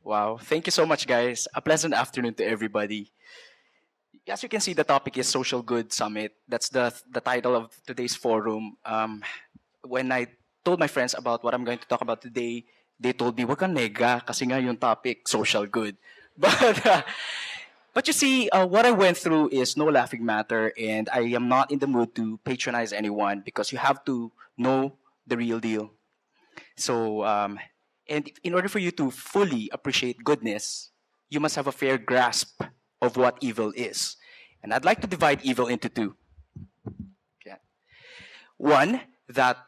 Wow, thank you so much, guys. A pleasant afternoon to everybody. As you can see, the topic is Social Good Summit. That's the title of today's forum. When I told my friends about what I'm going to talk about today, they told me, wag kang nega kasi nga yung topic, social good. But, but you see, what I went through is no laughing matter, and I am not in the mood to patronize anyone because you have to know the real deal. So, and in order for you to fully appreciate goodness, you must have a fair grasp of what evil is. And I'd like to divide evil into two. Okay. One that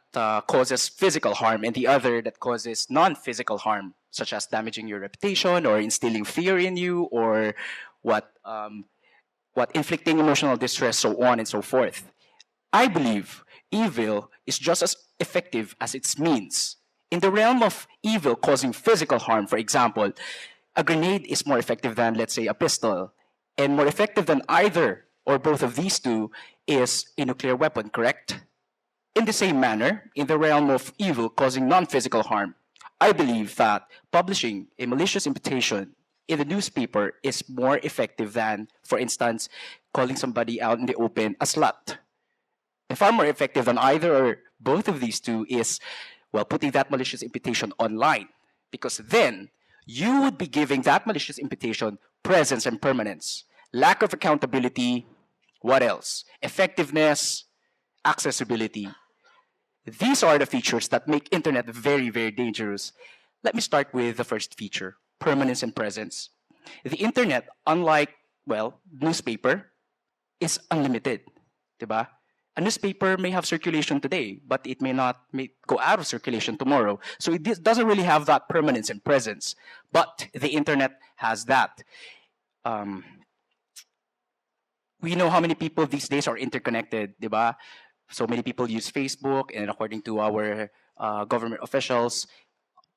causes physical harm, and the other that causes non physical harm, such as damaging your reputation or instilling fear in you, or what inflicting emotional distress, so on and so forth. I believe evil is just as effective as its means. In the realm of evil causing physical harm, for example, a grenade is more effective than, let's say, a pistol. And more effective than either or both of these two is a nuclear weapon, correct? In the same manner, in the realm of evil causing non physical harm, I believe that publishing a malicious imputation in the newspaper is more effective than, for instance, calling somebody out in the open a slut. And far more effective than either or both of these two is, well, putting that malicious imputation online. Because then you would be giving that malicious imputation presence and permanence. Lack of accountability, what else? Effectiveness, accessibility. These are the features that make internet very, very dangerous. Let me start with the first feature, permanence and presence. The internet, unlike, well, newspaper, is unlimited. Diba? A newspaper may have circulation today, but it may go out of circulation tomorrow. So it doesn't really have that permanence and presence. But the internet has that. We know how many people these days are interconnected, diba? So many people use Facebook, and according to our government officials,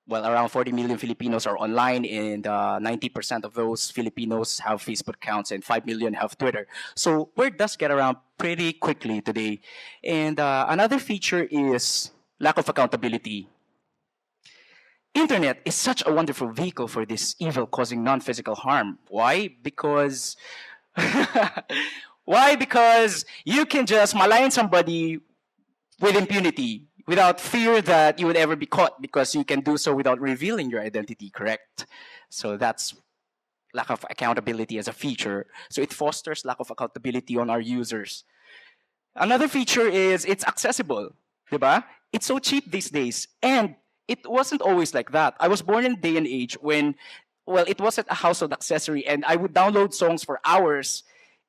well, around 40 million Filipinos are online, and 90% of those Filipinos have Facebook accounts, and 5 million have Twitter. So word does get around pretty quickly today. And another feature is lack of accountability. Internet is such a wonderful vehicle for this evil causing non-physical harm. Why? Because why? Because you can just malign somebody with impunity without fear that you would ever be caught, because you can do so without revealing your identity, correct? So that's lack of accountability as a feature. So it fosters lack of accountability on our users. Another feature is it's accessible, diba? It's so cheap these days, and it wasn't always like that. I was born in a day and age when, well, it wasn't a household accessory, and I would download songs for hours.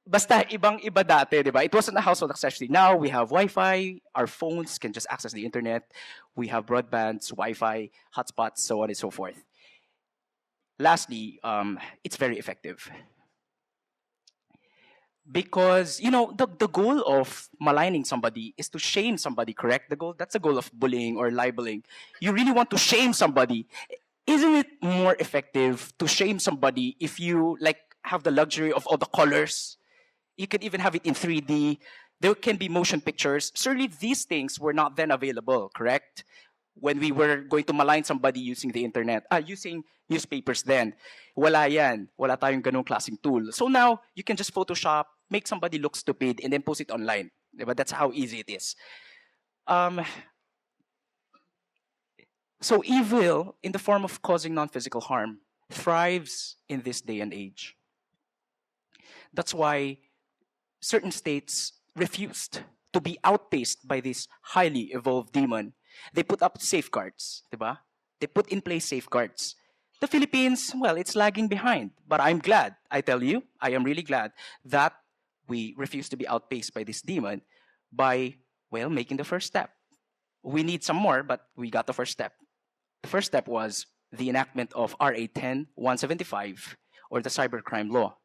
Basta ibang-iba dati, di ba? It wasn't a household accessory. Now we have Wi-Fi. Our phones can just access the internet. We have broadbands, Wi-Fi, hotspots, so on and so forth. Lastly, it's very effective. Because, you know, the goal of maligning somebody is to shame somebody, correct? That's the goal of bullying or libeling. You really want to shame somebody. Isn't it more effective to shame somebody if you like have the luxury of all the colors? You can even have it in 3D. There can be motion pictures. Certainly these things were not then available, correct? When we were going to malign somebody using the internet, using newspapers then. Wala yan. Wala tayong ganong klaseng tool. So now, you can just Photoshop, make somebody look stupid, and then post it online. But that's how easy it is. So evil, in the form of causing non-physical harm, thrives in this day and age. That's why certain states refused to be outpaced by this highly evolved demon. They put up safeguards, diba? They put in place safeguards. The Philippines, well, it's lagging behind. But I'm glad, I tell you, I am really glad that we refuse to be outpaced by this demon by, well, making the first step. We need some more, but we got the first step. The first step was the enactment of RA 10-175, or the cybercrime law.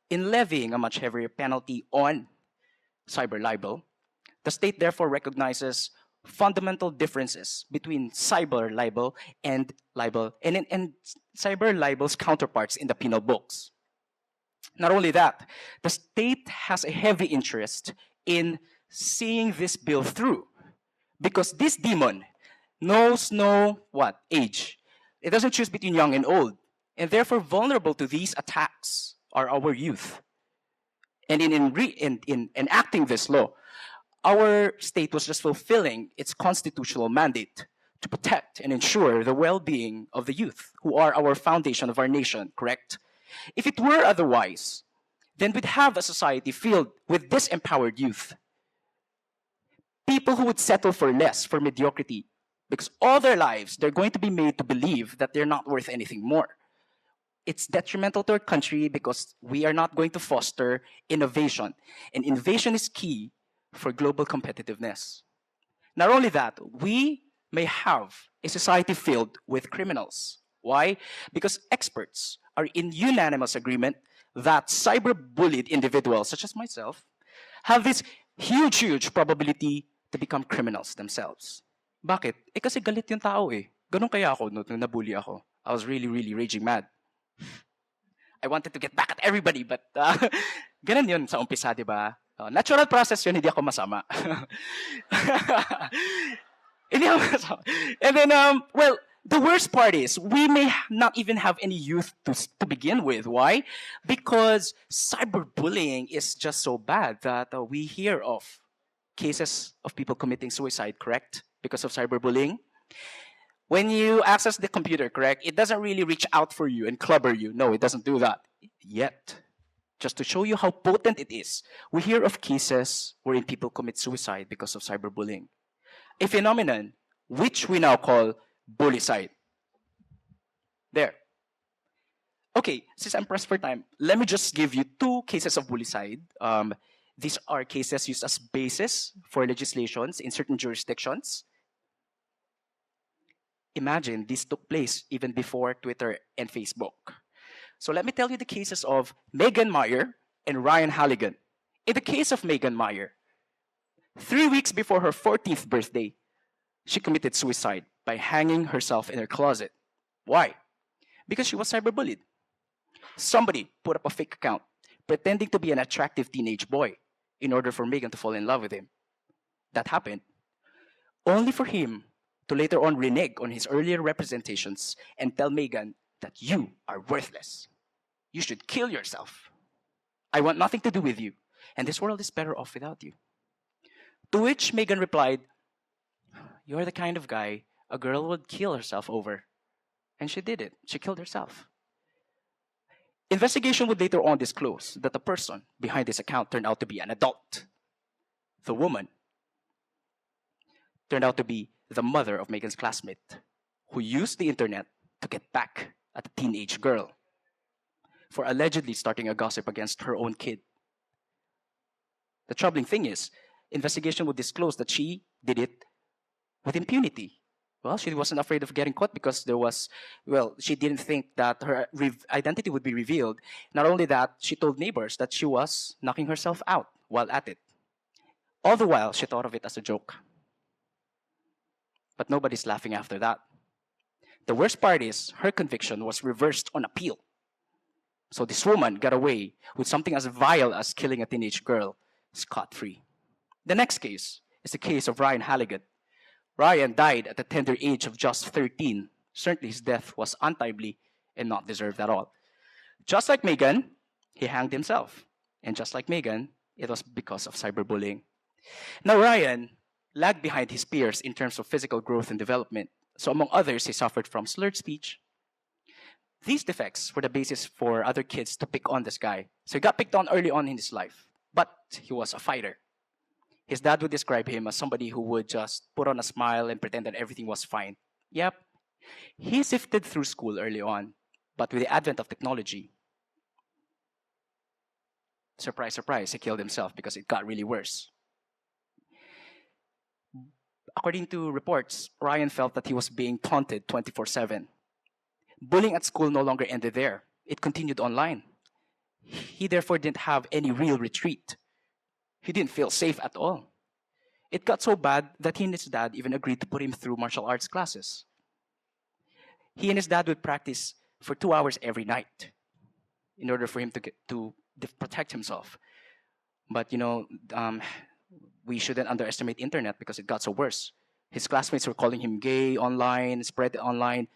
In levying a much heavier penalty on cyber libel, the state therefore recognizes fundamental differences between cyber libel and cyber libel's counterparts in the penal books. Not only that, the state has a heavy interest in seeing this bill through, because this demon knows no age. It doesn't choose between young and old. And therefore vulnerable to these attacks are our youth. And in enacting this law, our state was just fulfilling its constitutional mandate to protect and ensure the well-being of the youth, who are our foundation of our nation, correct? If it were otherwise, then we'd have a society filled with disempowered youth. People who would settle for less, for mediocrity, because all their lives they're going to be made to believe that they're not worth anything more. It's detrimental to our country because we are not going to foster innovation. And innovation is key for global competitiveness. Not only that, we may have a society filled with criminals. Why? Because experts are in unanimous agreement that cyberbullied individuals, such as myself, have this huge probability to become criminals themselves. Bakit? Kasi galit yung tao eh. Ganun kaya ako nung nabully ako. I was really raging mad. I wanted to get back at everybody, but ganun yun sa umpisa, di ba? Natural process yun, hindi ako masama. Hindi ako masama. And then, well, the worst part is, we may not even have any youth to begin with. Why? Because cyberbullying is just so bad that we hear of cases of people committing suicide, correct? Because of cyberbullying. When you access the computer, correct, it doesn't really reach out for you and clobber you. No, it doesn't do that. Yet, just to show you how potent it is, we hear of cases wherein people commit suicide because of cyberbullying. A phenomenon which we now call bullycide. There. Okay, since I'm pressed for time, let me just give you 2 cases of bullycide. These are cases used as basis for legislations in certain jurisdictions. Imagine this took place even before Twitter and Facebook. So let me tell you the cases of Meier and Ryan Halligan. In the case of Meier, 3 weeks before her 14th birthday, she committed suicide by hanging herself in her closet. Why? Because she was cyberbullied. Somebody put up a fake account pretending to be an attractive teenage boy in order for Megan to fall in love with him. That happened only for him to later on renege on his earlier representations and tell Megan that you are worthless. You should kill yourself. I want nothing to do with you, and this world is better off without you. To which Megan replied, "You're the kind of guy a girl would kill herself over." And she did it. She killed herself. Investigation would later on disclose that the person behind this account turned out to be an adult. The woman turned out to be the mother of Megan's classmate, who used the internet to get back at a teenage girl for allegedly starting a gossip against her own kid. The troubling thing is, investigation would disclose that she did it with impunity. Well, she wasn't afraid of getting caught because she didn't think that her identity would be revealed. Not only that, she told neighbors that she was knocking herself out while at it. All the while, she thought of it as a joke. But nobody's laughing after that. The worst part is, her conviction was reversed on appeal. So this woman got away with something as vile as killing a teenage girl scot-free. The next case is the case of Ryan Halligan. Ryan died at the tender age of just 13. Certainly his death was untimely and not deserved at all. Just like Megan, he hanged himself. And just like Megan, it was because of cyberbullying. Now Ryan lagged behind his peers in terms of physical growth and development. So among others, he suffered from slurred speech. These defects were the basis for other kids to pick on this guy. So he got picked on early on in his life. But he was a fighter. His dad would describe him as somebody who would just put on a smile and pretend that everything was fine. Yep, he sifted through school early on, but with the advent of technology, surprise, surprise, he killed himself because it got really worse. According to reports, Ryan felt that he was being taunted 24/7. Bullying at school no longer ended there. It continued online. He therefore didn't have any real retreat. He didn't feel safe at all. It got so bad that he and his dad even agreed to put him through martial arts classes. He and his dad would practice for 2 hours every night in order for him to protect himself. But we shouldn't underestimate internet because it got so worse. His classmates were calling him gay online, spread online.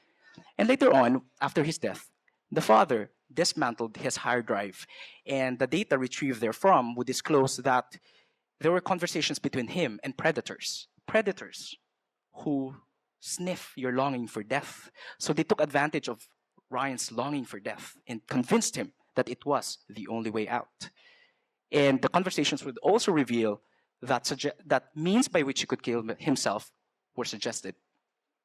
And later on, after his death, The father dismantled his hard drive, and the data retrieved therefrom would disclose that there were conversations between him and predators. Predators who sniff your longing for death. So they took advantage of Ryan's longing for death and convinced him that it was the only way out. And the conversations would also reveal that, that means by which he could kill himself were suggested.